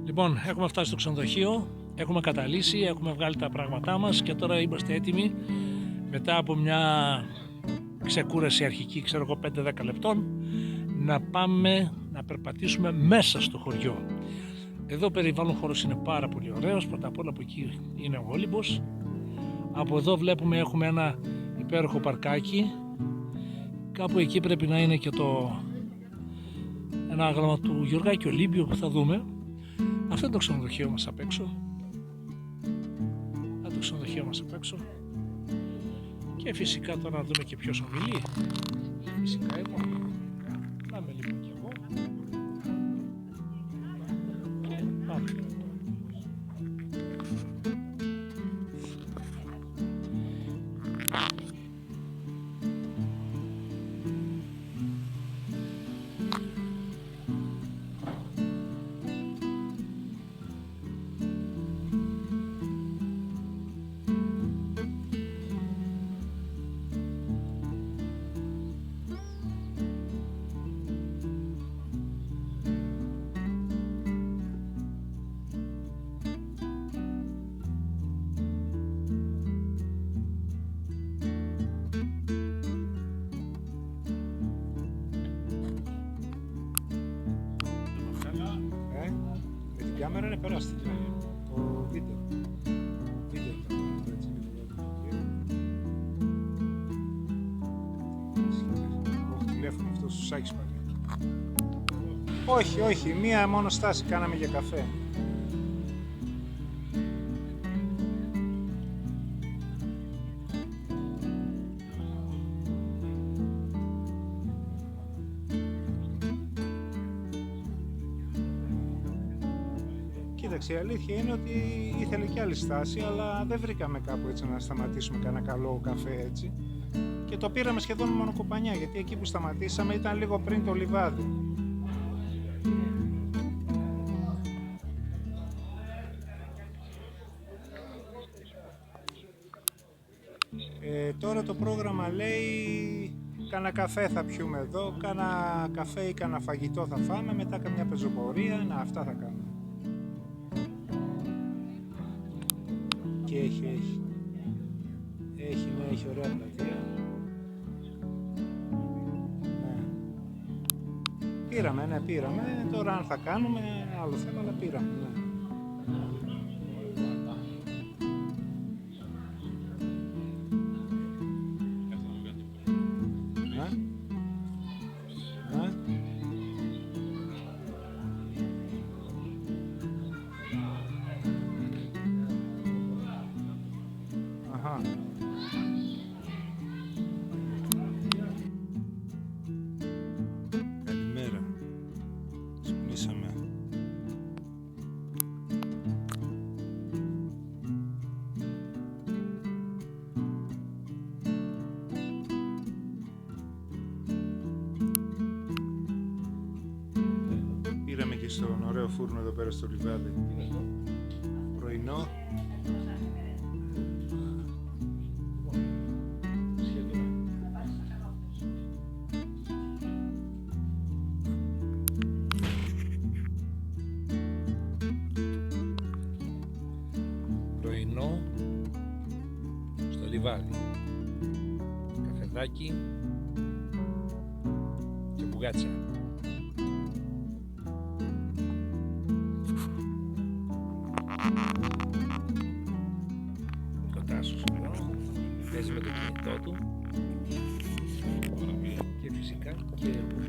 Λοιπόν, έχουμε φτάσει στο ξενοδοχείο, έχουμε καταλύσει, έχουμε βγάλει τα πράγματά μας και τώρα είμαστε έτοιμοι μετά από μια ξεκούραση αρχική, ξέρω εγώ 5-10 λεπτών, να πάμε να περπατήσουμε μέσα στο χωριό. Εδώ ο περιβάλλον χώρος είναι πάρα πολύ ωραίος. Πρώτα απ' όλα από εκεί είναι ο Olympus. Από εδώ βλέπουμε έχουμε ένα υπέροχο παρκάκι. Κάπου εκεί πρέπει να είναι και ένα άγαλμα του Γιωργάκη Ολύμπιου που θα δούμε. Αυτό είναι το ξενοδοχείο μας απ' έξω. Το ξενοδοχείο μας απ' έξω. Και φυσικά τώρα να δούμε και ποιος ομιλεί. Φυσικά εγώ. Πάμε λοιπόν και εγώ. Και πάμε. Η κάμερα είναι περάστη το βίντεο. Το τηλέφωνο αυτό στους Άκης πάλι. Όχι, μία μόνο στάση κάναμε για καφέ. Κοίταξε, η αλήθεια είναι ότι ήθελε και άλλη στάση, αλλά δεν βρήκαμε κάπου έτσι να σταματήσουμε κανένα καλό καφέ έτσι. Και το πήραμε σχεδόν μονοκοπανιά, γιατί εκεί που σταματήσαμε ήταν λίγο πριν το λιβάδι. Τώρα το πρόγραμμα λέει κάνα καφέ θα πιούμε εδώ, κάνα καφέ ή κάνα φαγητό θα φάμε, μετά καμιά πεζοπορία, αυτά θα κάνουμε. Και έχει ωραία πλατεία. Ναι. Πήραμε, τώρα αν θα κάνουμε άλλο θέμα, αλλά πήραμε, ναι. Καλημέρα. Ξυπνήσαμε. Πήραμε και στον ωραίο φούρνο εδώ πέρα στο λιβάδι. Πρωινό. Στο λιβάδι, καφεδάκι και μπουγάτσα. Ο Τάσος εδώ παίζει με το κινητό του και φυσικά και εγώ.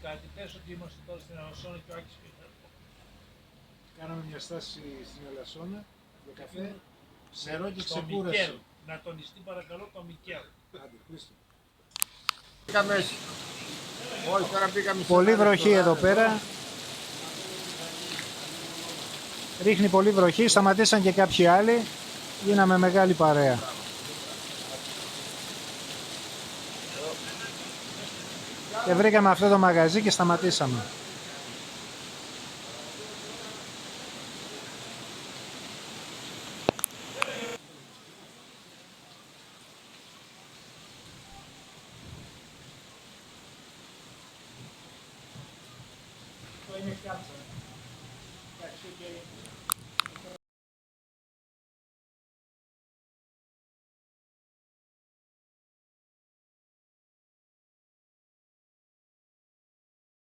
κάτι, πες ότι είμαστε τώρα στην Ελασσόνα και ο Άκης και Κάναμε μια στάση στην Ελασσόνα για καφέ, νερό και ξεκούραση. Μικέλ. Να τονιστεί παρακαλώ το Μικέλ. Άντε, Χρήστο. Όχι, τώρα πήγαμε Πολύ βροχή εδώ πέρα. Ρίχνει πολύ βροχή, σταματήσαν και κάποιοι άλλοι. Γίναμε μεγάλη παρέα. Και βρήκαμε αυτό το μαγαζί και σταματήσαμε. Αυτό είναι κάτσα. Εντάξει, okay.